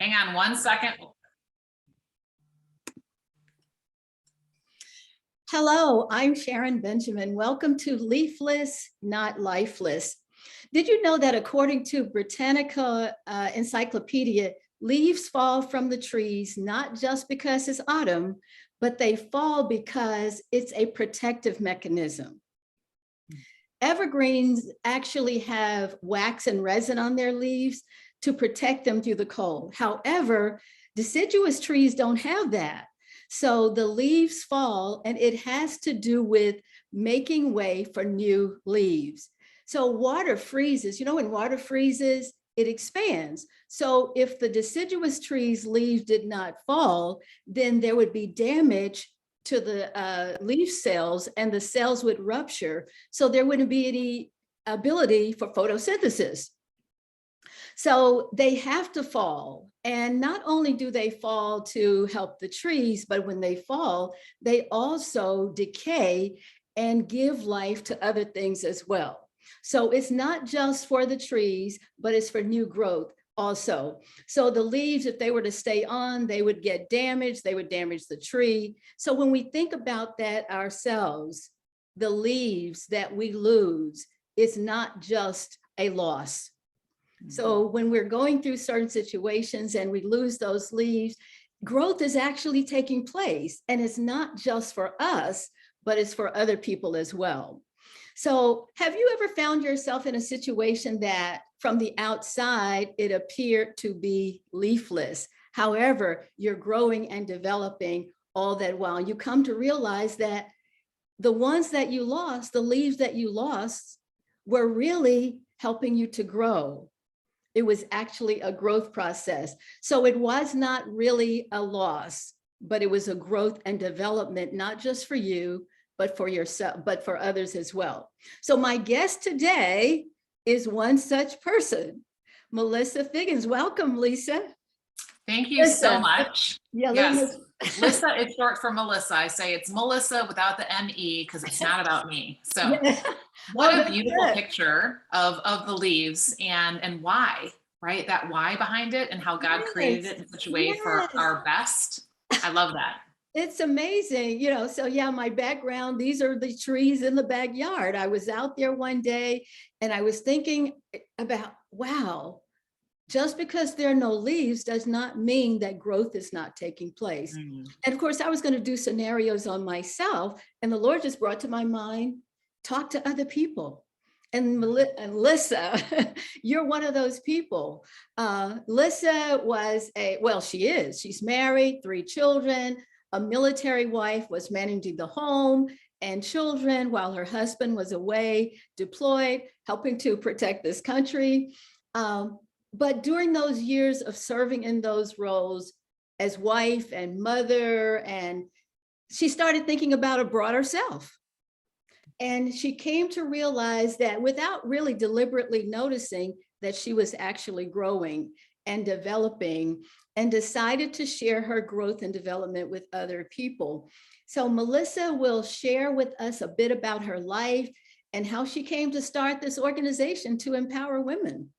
Hang on 1 second. Hello, I'm Sharon Benjamin. Welcome to Leafless, Not Lifeless. Did you know that according to Britannica Encyclopedia, leaves fall from the trees not just because it's autumn, but they fall because it's a protective mechanism. Evergreens actually have wax and resin on their leaves to protect them through the cold. However, deciduous trees don't have that. So the leaves fall, and it has to do with making way for new leaves. So water freezes, when water freezes, it expands. So if the deciduous tree's leaves did not fall, then there would be damage to the leaf cells, and the cells would rupture. So there wouldn't be any ability for photosynthesis. So they have to fall. And not only do they fall to help the trees, but when they fall, they also decay and give life to other things as well. So it's not just for the trees, but it's for new growth also. So the leaves, if they were to stay on, they would get damaged, they would damage the tree. So when we think about that ourselves, the leaves that we lose, it's not just a loss. So when we're going through certain situations and we lose those leaves, growth is actually taking place. And it's not just for us, but it's for other people as well. So have you ever found yourself in a situation that from the outside, it appeared to be leafless? However, you're growing and developing all that while. You come to realize that the ones that you lost, the leaves that you lost, were really helping you to grow. It was actually a growth process. So it was not really a loss, but it was a growth and development, not just for you, but for yourself, but for others as well. So my guest today is one such person, Melissa Figgins. Welcome, Lisa. Thank you so much. Yeah, yes. Lissa is short for Melissa. I say it's Melissa without the M-E because it's not about me. So what a beautiful picture of the leaves and why, right? That why behind it and how God created it in such a way for our best. I love that. It's amazing, so yeah, my background, these are the trees in the backyard. I was out there one day and I was thinking about, wow, just because there are no leaves does not mean that growth is not taking place. And of course, I was going to do scenarios on myself, and the Lord just brought to my mind, talk to other people. And Melissa, you're one of those people. Lissa was she's married, 3 children, a military wife, was managing the home and children while her husband was away, deployed, helping to protect this country. But during those years of serving in those roles as wife and mother, and she started thinking about a broader self. And she came to realize that without really deliberately noticing that she was actually growing and developing, and decided to share her growth and development with other people. So Melissa will share with us a bit about her life and how she came to start this organization to empower women.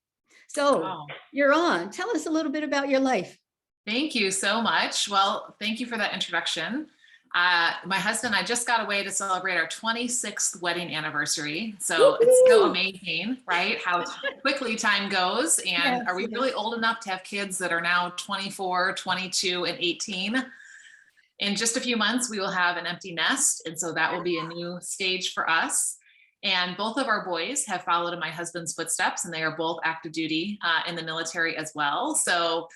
So you're on. Tell us a little bit about your life. Thank you so much. Well, thank you for that introduction. My husband and I just got away to celebrate our 26th wedding anniversary. So it's so amazing, right? How quickly time goes. And are we really old enough to have kids that are now 24, 22, and 18? In just a few months, we will have an empty nest. And so that will be a new stage for us. And both of our boys have followed in my husband's footsteps, and they are both active duty in the military as well. So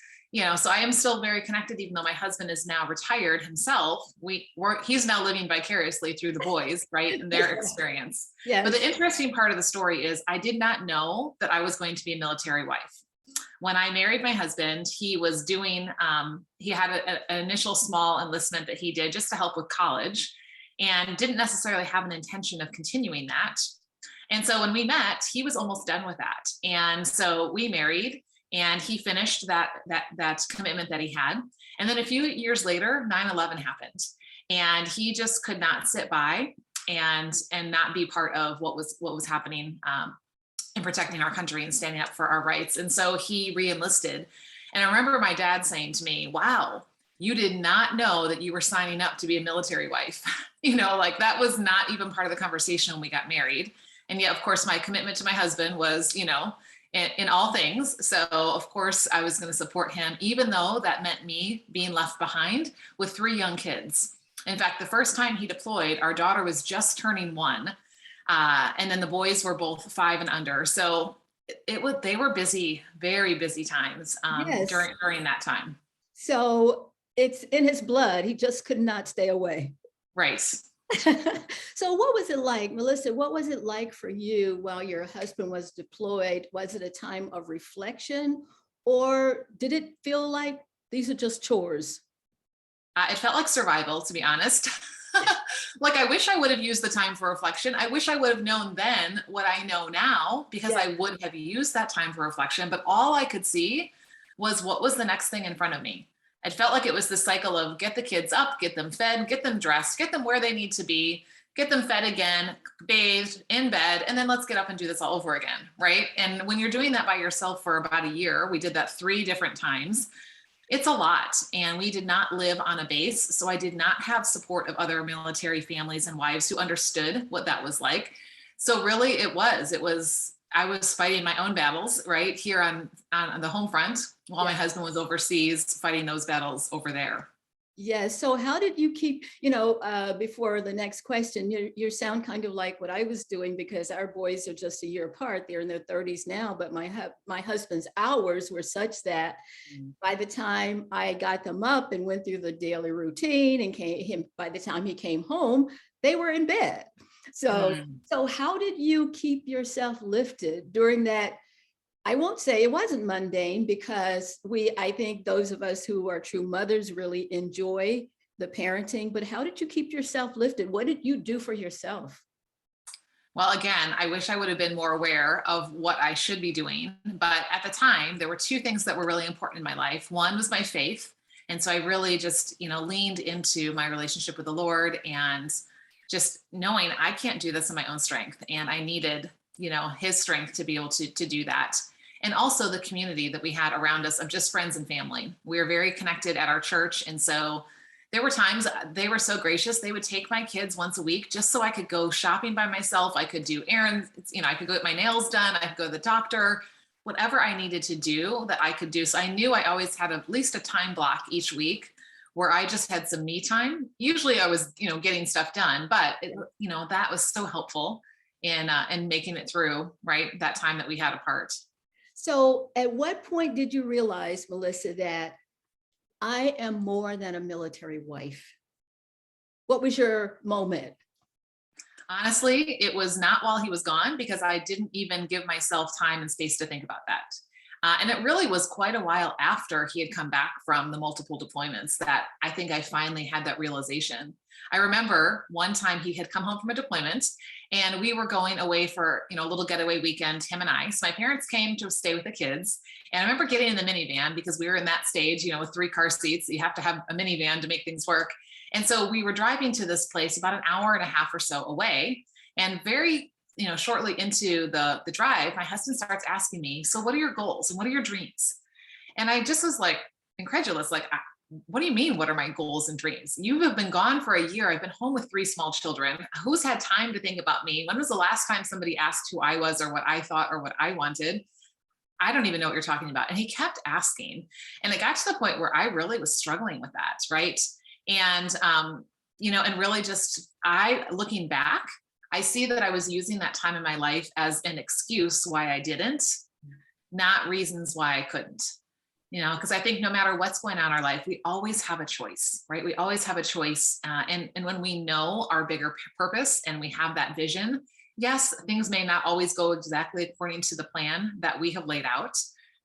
so I am still very connected, even though my husband is now retired himself. He's now living vicariously through the boys, right, and their experience. Yes. But the interesting part of the story is I did not know that I was going to be a military wife. When I married my husband, he was doing, he had an initial small enlistment that he did just to help with college, and didn't necessarily have an intention of continuing that. And so when we met, he was almost done with that. And so we married. And he finished that commitment that he had. And then a few years later, 9/11 happened. And he just could not sit by and not be part of what was happening in protecting our country and standing up for our rights. And so he re-enlisted. And I remember my dad saying to me, wow, you did not know that you were signing up to be a military wife. Like that was not even part of the conversation when we got married. And yet, of course, my commitment to my husband was, in all things. So of course I was going to support him, even though that meant me being left behind with 3 young kids. In fact, the first time he deployed, our daughter was just turning 1. And then the boys were both 5 and under. So they were busy, very busy times Yes. during that time. So it's in his blood. He just could not stay away. Right. So what was it like, Melissa? What was it like for you while your husband was deployed? Was it a time of reflection, or did it feel like these are just chores? It felt like survival, to be honest. Like, I wish I would have used the time for reflection. I wish I would have known then what I know now, because Yeah. I would have used that time for reflection. But all I could see was what was the next thing in front of me. It felt like it was the cycle of get the kids up, get them fed, get them dressed, get them where they need to be, get them fed again, bathed, in bed, and then let's get up and do this all over again, right? And when you're doing that by yourself for about a year, we did that 3 different times. It's a lot. And we did not live on a base. So I did not have support of other military families and wives who understood what that was like. So really I was fighting my own battles right here on the home front while my husband was overseas fighting those battles over there. Yes. So how did you keep, before the next question, you sound kind of like what I was doing, because our boys are just a year apart. They're in their 30s now, but my husband's hours were such that by the time I got them up and went through the daily routine and by the time he came home, they were in bed. So, Mm. so how did you keep yourself lifted during that? I won't say it wasn't mundane, because I think those of us who are true mothers really enjoy the parenting, but how did you keep yourself lifted? What did you do for yourself? Well, again, I wish I would have been more aware of what I should be doing. But at the time, there were 2 things that were really important in my life. One was my faith. And so I really just, leaned into my relationship with the Lord, and just knowing I can't do this in my own strength. And I needed, his strength to be able to do that. And also the community that we had around us of just friends and family. We were very connected at our church. And so there were times they were so gracious. They would take my kids once a week just so I could go shopping by myself. I could do errands, I could go get my nails done. I could go to the doctor, whatever I needed to do that I could do. So I knew I always had at least a time block each week where I just had some me time. Usually I was, getting stuff done, but that was so helpful in making it through, right, that time that we had apart. So at what point did you realize, Melissa, that I am more than a military wife? What was your moment? Honestly, it was not while he was gone, because I didn't even give myself time and space to think about that. And it really was quite a while after he had come back from the multiple deployments that I think I finally had that realization. I remember one time he had come home from a deployment, and we were going away for, a little getaway weekend, him and I. So my parents came to stay with the kids. And I remember getting in the minivan, because we were in that stage, with 3 car seats. You have to have a minivan to make things work. And so we were driving to this place about an hour and a half or so away. And very, shortly into the drive, my husband starts asking me, so what are your goals and what are your dreams? And I just was like incredulous, like, what do you mean? What are my goals and dreams? You have been gone for a year. I've been home with 3 small children. Who's had time to think about me? When was the last time somebody asked who I was or what I thought or what I wanted? I don't even know what you're talking about. And he kept asking. And it got to the point where I really was struggling with that. Right. And, and really just looking back, I see that I was using that time in my life as an excuse why I didn't, not reasons why I couldn't. Because I think no matter what's going on in our life, we always have a choice, right? We always have a choice. And when we know our bigger purpose and we have that vision, yes, things may not always go exactly according to the plan that we have laid out,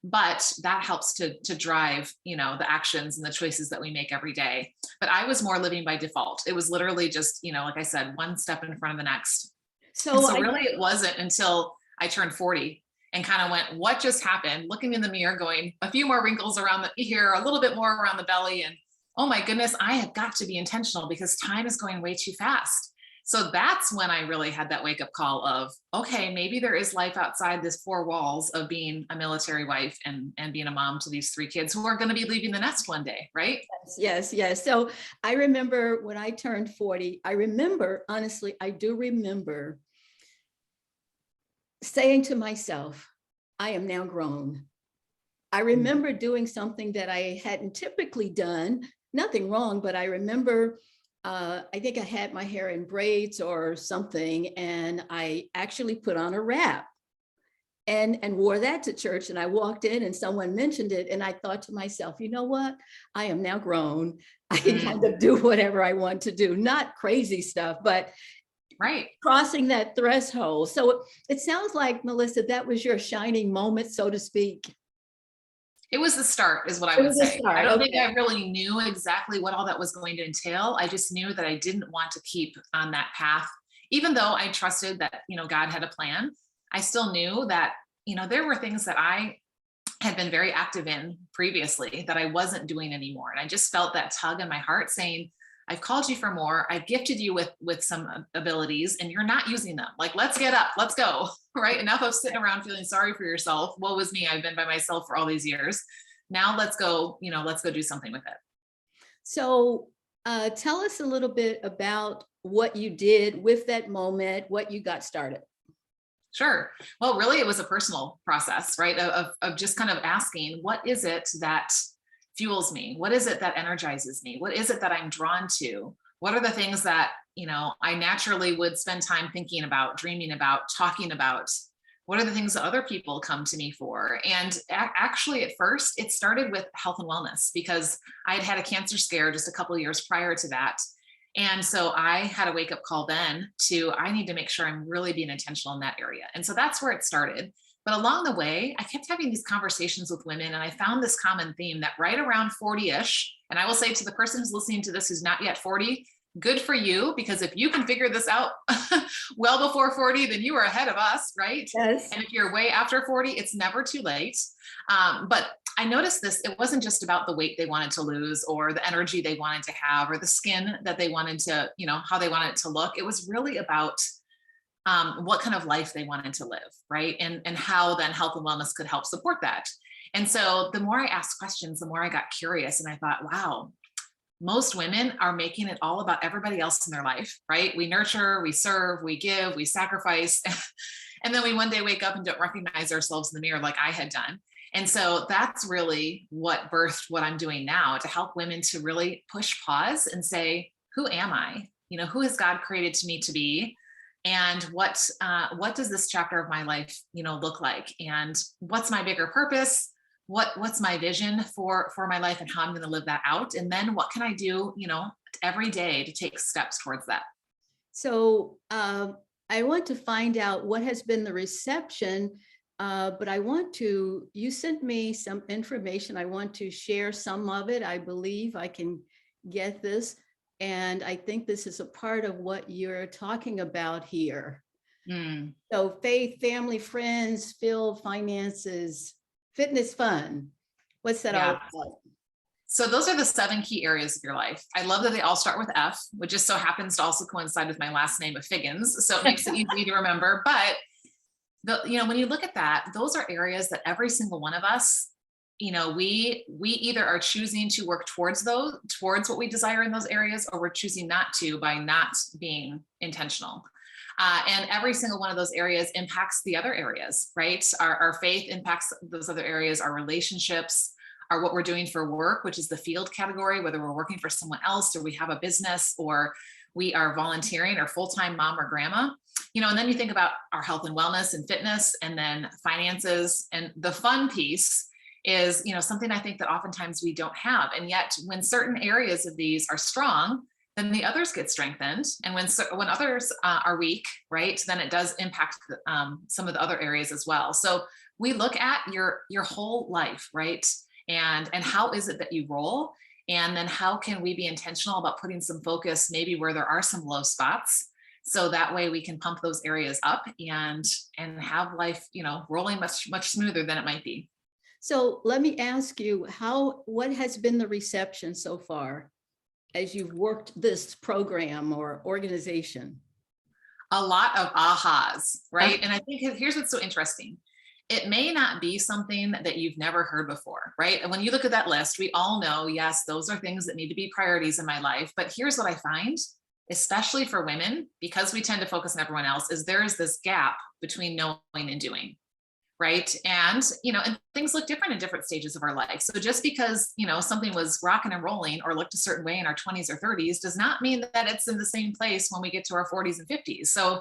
but that helps to drive, the actions and the choices that we make every day. But I was more living by default. It was literally just, like I said, one step in front of the next. So really it wasn't until I turned 40 and kind of went, what just happened? Looking in the mirror, going a few more wrinkles around the ear, a little bit more around the belly. And oh my goodness, I have got to be intentional, because time is going way too fast. So that's when I really had that wake up call of, okay, maybe there is life outside this four walls of being a military wife and being a mom to these three kids who are going to be leaving the nest one day, right? Yes, yes. So I remember when I turned 40, I remember, honestly, I do remember saying to myself, I am now grown. I remember doing something that I hadn't typically done, nothing wrong, but I remember, I think I had my hair in braids or something, and I actually put on a wrap and wore that to church. And I walked in and someone mentioned it. And I thought to myself, you know what? I am now grown. I can kind of do whatever I want to do, not crazy stuff, but Right. crossing that threshold. So it sounds like, Melissa, that was your shining moment, so to speak. It was the start, is what I It would was a say. I start. don't think Okay. I really knew exactly what all that was going to entail. I just knew that I didn't want to keep on that path. Even though I trusted that, God had a plan, I still knew that, there were things that I had been very active in previously that I wasn't doing anymore. And I just felt that tug in my heart saying, I've called you for more. I've gifted you with some abilities and you're not using them. Like, let's get up, let's go, right? Enough of sitting around feeling sorry for yourself. Woe was me. I've been by myself for all these years. Now let's go, let's go do something with it. So tell us a little bit about what you did with that moment, what you got started. Sure. Well, really, it was a personal process, right? Of just kind of asking, what is it that fuels me? What is it that energizes me? What is it that I'm drawn to? What are the things that, I naturally would spend time thinking about, dreaming about, talking about? What are the things that other people come to me for? And actually, at first, it started with health and wellness because I had had a cancer scare just a couple of years prior to that. And so I had a wake up call then to, I need to make sure I'm really being intentional in that area. And so that's where it started. But along the way, I kept having these conversations with women, and I found this common theme that right around 40-ish, and I will say to the person who's listening to this who's not yet 40, good for you, because if you can figure this out well before 40, then you are ahead of us, right? Yes. And if you're way after 40, it's never too late. But I noticed this, it wasn't just about the weight they wanted to lose or the energy they wanted to have or the skin that they wanted to, how they wanted it to look. It was really about what kind of life they wanted to live, right? And how then health and wellness could help support that. And so the more I asked questions, the more I got curious. And I thought, wow, most women are making it all about everybody else in their life, right? We nurture, we serve, we give, we sacrifice. And then we one day wake up and don't recognize ourselves in the mirror like I had done. And so that's really what birthed what I'm doing now, to help women to really push pause and say, who am I? Who has God created me to be? And what does this chapter of my life, look like? And what's my bigger purpose? What's my vision for my life and how I'm going to live that out? And then what can I do, every day to take steps towards that? So I want to find out what has been the reception, but you sent me some information. I want to share some of it. I believe I can get this. And I think this is a part of what you're talking about here. So faith, family, friends, field, finances, fitness, fun. What's that all about? So those are the 7 key areas of your life. I love that they all start with F, which just so happens to also coidncide with my last name of Figgins. So it makes it easy to remember. But when you look at that, those are areas that every single one of us, we either are choosing to work towards what we desire in those areas, or we're choosing not to by not being intentional. And every single one of those areas impacts the other areas, right? Our faith impacts those other areas, our relationships, are what we're doing for work, which is the field category, whether we're working for someone else or we have a business or we are volunteering or full-time mom or grandma, and then you think about our health and wellness and fitness, and then finances. And the fun piece is, something I think that oftentimes we don't have. And yet when certain areas of these are strong, then the others get strengthened. And when others are weak, right, then it does impact some of the other areas as well. So we look at your whole life, right? And how is it that you roll? And then how can we be intentional about putting some focus maybe where there are some low spots, so that way we can pump those areas up and have life, rolling much smoother than it might be. So let me ask you, what has been the reception so far as you've worked this program or organization? A lot of ahas, right? And I think here's what's so interesting. It may not be something that you've never heard before, right? And when you look at that list, we all know, yes, those are things that need to be priorities in my life. But here's what I find, especially for women, because we tend to focus on everyone else, is there is this gap between knowing and doing, right? And things look different in different stages of our life. So just because, something was rocking and rolling or looked a certain way in our 20s or 30s does not mean that it's in the same place when we get to our 40s and 50s. So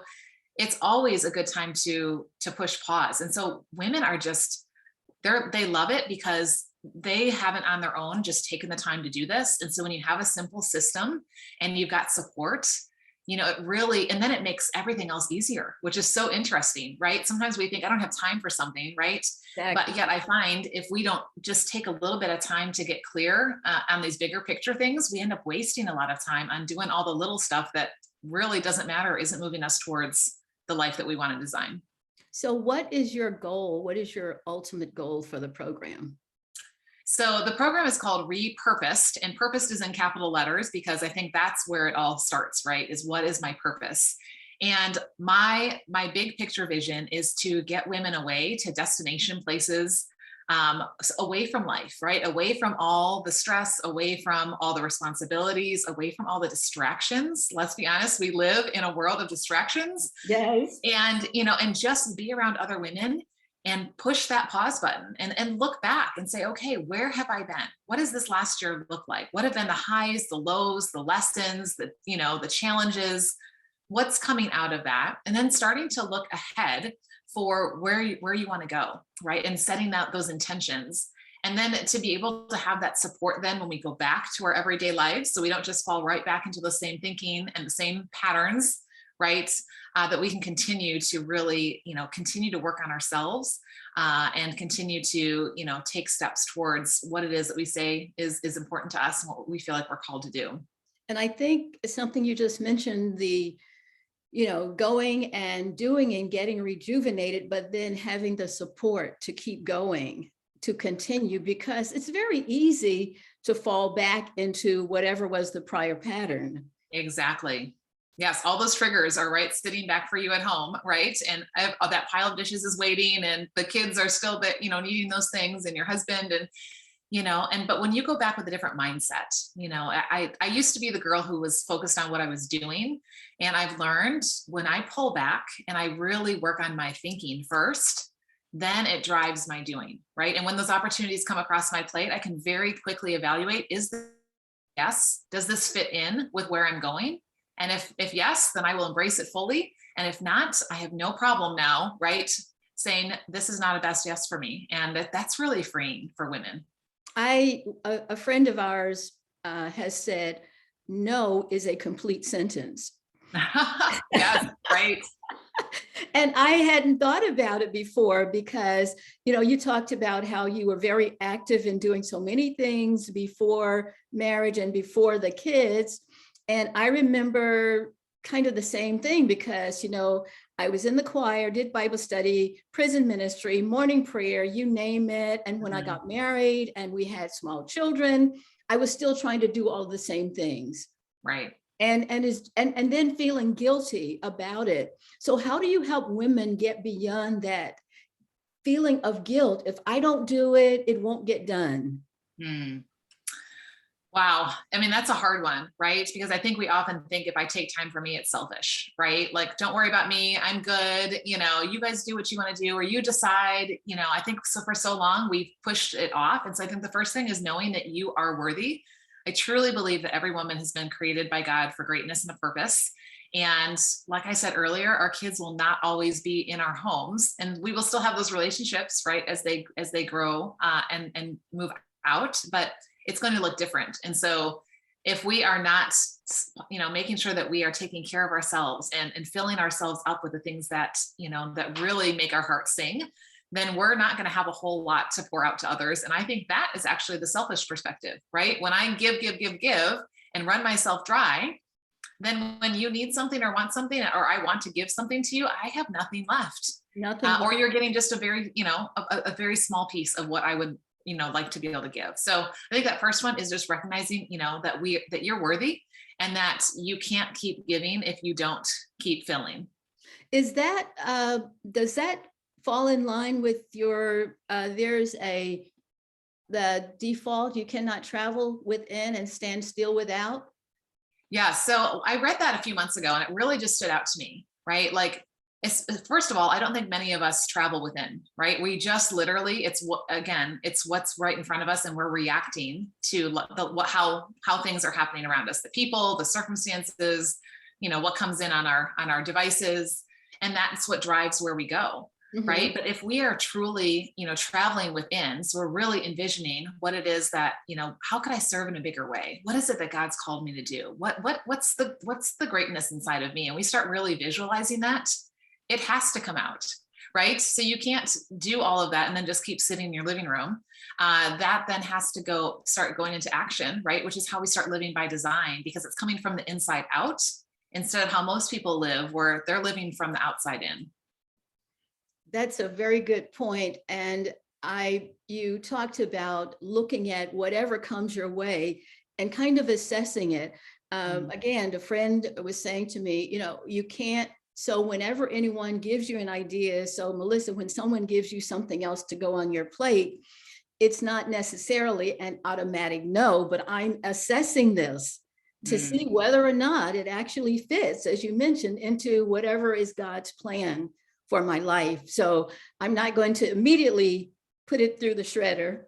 it's always a good time to push pause. And so women are just, they love it because they haven't on their own just taken the time to do this. And so when you have a simple system and you've got support, it really, and then it makes everything else easier, which is so interesting, right? Sometimes we think I don't have time for something, right? Exactly. But yet I find if we don't just take a little bit of time to get clear on these bigger picture things, we end up wasting a lot of time on doing all the little stuff that really doesn't matter, isn't moving us towards the life that we want to design. So what is your goal? What is your ultimate goal for the program? So the program is called Repurposed, and purposed is in capital letters because I think that's where it all starts, right? Is what is my purpose? And my big picture vision is to get women away to destination places, away from life, right? Away from all the stress, away from all the responsibilities, away from all the distractions. Let's be honest, we live in a world of distractions. Yes. And just be around other women and push that pause button and look back and say, okay, where have I been? What does this last year look like? What have been the highs, the lows, the lessons, the challenges? What's coming out of that? And then starting to look ahead for where you want to go, right? And setting out those intentions. And then to be able to have that support then when we go back to our everyday lives, so we don't just fall right back into the same thinking and the same patterns, right? That we can continue to really, continue to work on ourselves and continue to, take steps towards what it is that we say is important to us and what we feel like we're called to do. And I think something you just mentioned, the going and doing and getting rejuvenated, but then having the support to keep going, to continue, because it's very easy to fall back into whatever was the prior pattern. Exactly. Yes, all those triggers are right sitting back for you at home, right? And that pile of dishes is waiting, and the kids are still needing those things, and your husband, but when you go back with a different mindset, I used to be the girl who was focused on what I was doing. And I've learned when I pull back and I really work on my thinking first, then it drives my doing, right? And when those opportunities come across my plate, I can very quickly evaluate, yes, does this fit in with where I'm going? And if yes, then I will embrace it fully. And if not, I have no problem now, right? Saying this is not a best yes for me. And that's really freeing for women. A friend of ours has said, no is a complete sentence. Yes, right. And I hadn't thought about it before because, you talked about how you were very active in doing so many things before marriage and before the kids. And I remember kind of the same thing because, I was in the choir, did Bible study, prison ministry, morning prayer, you name it. And when I got married and we had small children, I was still trying to do all the same things. Right. And then feeling guilty about it. So how do you help women get beyond that feeling of guilt? If I don't do it, it won't get done. Wow. I mean, that's a hard one, right? Because I think we often think if I take time for me, it's selfish, right? Like, don't worry about me. I'm good. You guys do what you want to do, or you decide, I think so for so long we've pushed it off. And so I think the first thing is knowing that you are worthy. I truly believe that every woman has been created by God for greatness and a purpose. And like I said earlier, our kids will not always be in our homes, and we will still have those relationships, right? As they grow and move out, but it's going to look different. And so if we are not, making sure that we are taking care of ourselves and filling ourselves up with the things that, that really make our hearts sing, then we're not going to have a whole lot to pour out to others. And I think that is actually the selfish perspective, right? When I give and run myself dry, then when you need something or want something, or I want to give something to you, I have nothing left. Or you're getting just a very, a very small piece of what I would, like to be able to give. So I think that first one is just recognizing, that you're worthy and that you can't keep giving if you don't keep filling. Is that, does that fall in line with your, the default, you cannot travel within and stand still without? Yeah, so I read that a few months ago and it really just stood out to me, right? Like, first of all, I don't think many of us travel within, right? We just literally, it's what, again, it's what's right in front of us and we're reacting to how things are happening around us, the people, the circumstances, what comes in on our devices, and that's what drives where we go. Mhm. Right. But if we are truly, traveling within, so we're really envisioning what it is that, how could I serve in a bigger way? What is it that God's called me to do? What's the greatness inside of me? And we start really visualizing that, it has to come out. Right. So you can't do all of that and then just keep sitting in your living room. That then has to start going into action, right? Which is how we start living by design, because it's coming from the inside out instead of how most people live, where they're living from the outside in. That's a very good point. And you talked about looking at whatever comes your way and kind of assessing it. Again, a friend was saying to me, you can't, so whenever anyone gives you an idea, so Melissa, when someone gives you something else to go on your plate, it's not necessarily an automatic no, but I'm assessing this to see whether or not it actually fits, as you mentioned, into whatever is God's plan for my life. So I'm not going to immediately put it through the shredder,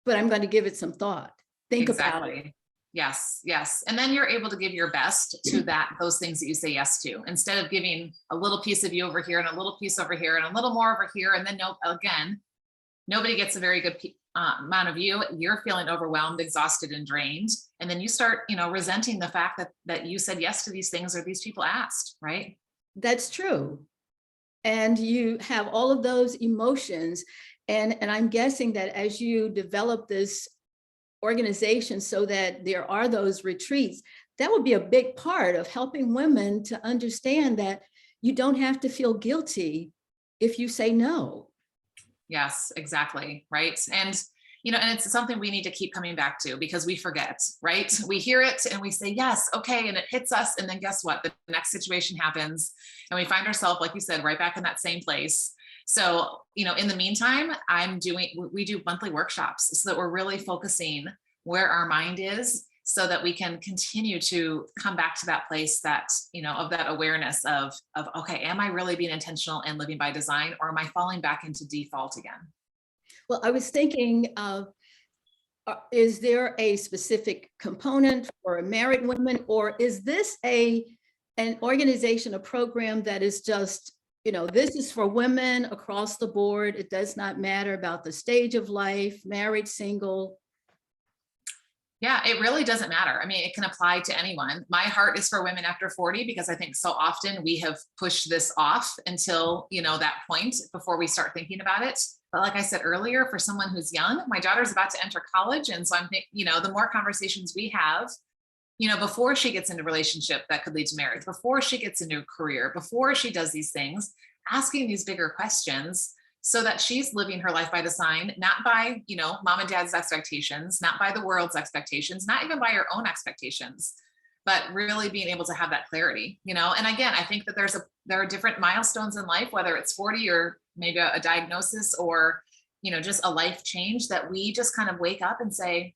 but I'm going to give it some thought. Think about it. Yes, yes. And then you're able to give your best to those things that you say yes to, instead of giving a little piece of you over here and a little piece over here and a little more over here. And then nobody gets a very good amount of you. You're feeling overwhelmed, exhausted, and drained. And then you start, resenting the fact that you said yes to these things or these people asked, right? That's true. And you have all of those emotions. And I'm guessing that as you develop this organization so that there are those retreats, that would be a big part of helping women to understand that you don't have to feel guilty if you say no. Yes, exactly. Right. And it's something we need to keep coming back to, because we forget, right? We hear it and we say, yes, okay. And it hits us. And then guess what? The next situation happens and we find ourselves, like you said, right back in that same place. So, in the meantime, we do monthly workshops so that we're really focusing where our mind is, so that we can continue to come back to that place that, of that awareness of, okay, am I really being intentional and living by design, or am I falling back into default again? Well, I was thinking, is there a specific component for married women, or is this an organization, a program that is just, this is for women across the board? It does not matter about the stage of life, married, single. Yeah, it really doesn't matter. I mean, it can apply to anyone. My heart is for women after 40, because I think so often we have pushed this off until, that point before we start thinking about it. But like I said earlier, for someone who's young, my daughter's about to enter college. And so I'm thinking, the more conversations we have, before she gets into a relationship that could lead to marriage, before she gets into a career, before she does these things, asking these bigger questions, so that she's living her life by design, not by, mom and dad's expectations, not by the world's expectations, not even by her own expectations, but really being able to have that clarity, And again, I think that there are different milestones in life, whether it's 40 or maybe a diagnosis or, just a life change, that we just kind of wake up and say,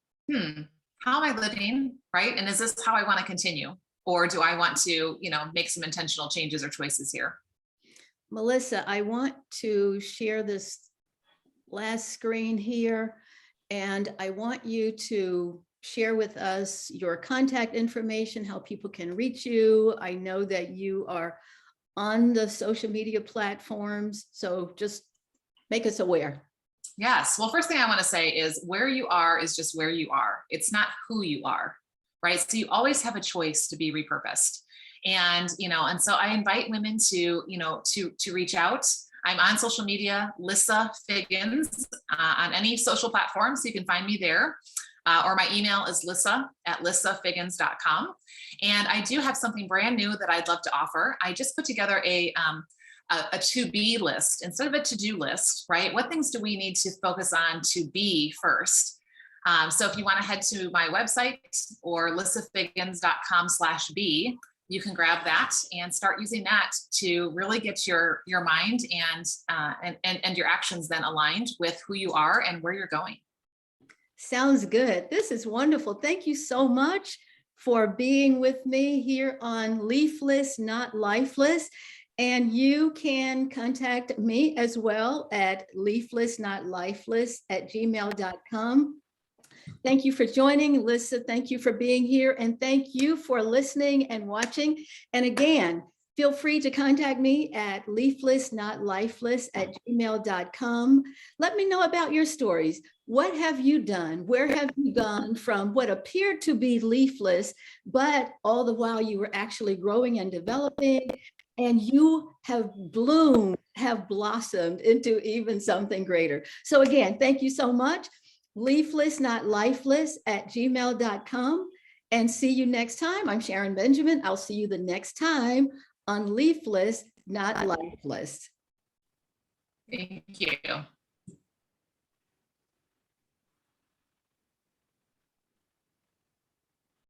how am I living? Right. And is this how I want to continue? Or do I want to, make some intentional changes or choices here? Melissa, I want to share this last screen here, and I want you to share with us your contact information, how people can reach you. I know that you are on the social media platforms, so just make us aware. Yes. Well, first thing I want to say is where you are is just where you are. It's not who you are, right? So you always have a choice to be repurposed. And, and so I invite women to reach out. I'm on social media, Lissa Figgins, on any social platform. So you can find me there. Or my email is lissa@lissafiggins.com. And I do have something brand new that I'd love to offer. I just put together a to-be list instead of a to-do list, right? What things do we need to focus on to be first? So if you want to head to my website or lissafiggins.com/be, you can grab that and start using that to really get your mind and your actions then aligned with who you are and where you're going. Sounds good. This is wonderful. Thank you so much for being with me here on Leafless, Not Lifeless. And you can contact me as well at leaflessnotlifeless@gmail.com. Thank you for joining, Lisa. Thank you for being here. And thank you for listening and watching. And again, feel free to contact me at leaflessnotlifeless@gmail.com. Let me know about your stories. What have you done? Where have you gone from what appeared to be leafless, but all the while you were actually growing and developing, and you have bloomed, have blossomed into even something greater. So again, thank you so much. Leaflessnotlifeless@gmail.com, and see you next time. I'm Sharon Benjamin. I'll see you the next time on Leafless, Not Lifeless. Thank you.